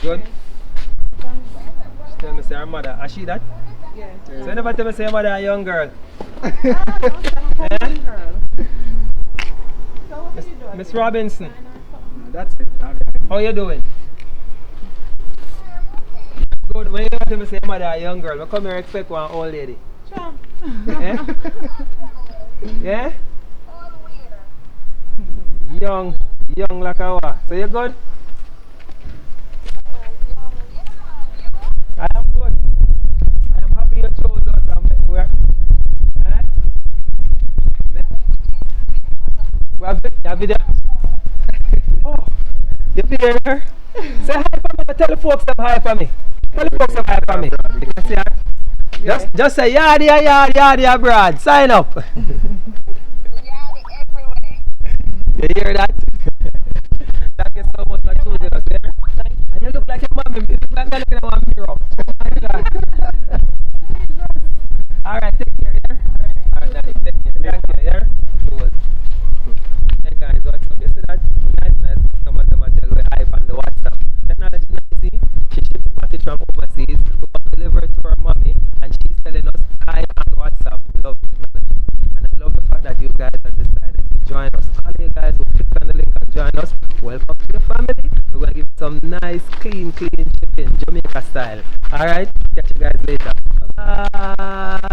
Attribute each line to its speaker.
Speaker 1: Good? She tell me say her mother. Is she that?
Speaker 2: Yeah.
Speaker 1: So you never tell me say your mother a young girl.
Speaker 2: I'm a girl. So what are you doing?
Speaker 1: Miss Robinson,
Speaker 3: No, that's it.
Speaker 1: how you doing? Good. When you tell me say your mother a young girl, we come here expect one old lady.
Speaker 2: Sure.
Speaker 1: Yeah? Yeah? Young like a what? So you good? I am good. I am happy you chose us. We're, eh? We're video. Oh, you video there? Say hi for me. Tell the folks them hi for me. Tell the folks them hi for me. You can see her? Just say yard, Brad. Sign up. You hear that? Thank you so much for choosing us there. And you look like your mommy. You look like you're looking at one mirror. Oh my God. Alright, take care, yeah? Alright, Daddy, take care. Thank you, yeah? Cool. Hey guys, what's up? You see that? Nice. Someone tell we hype on the WhatsApp. Technology not easy. She shipped a package from overseas to deliver it to her mommy, and she's telling us hi on WhatsApp. Love technology. And I love the fact that you guys have decided to join us. All you guys who clicked on the link and join us, welcome to the family. We're going to give some nice, clean shipping, Jamaica style. Alright? Catch you guys later. Bye-bye.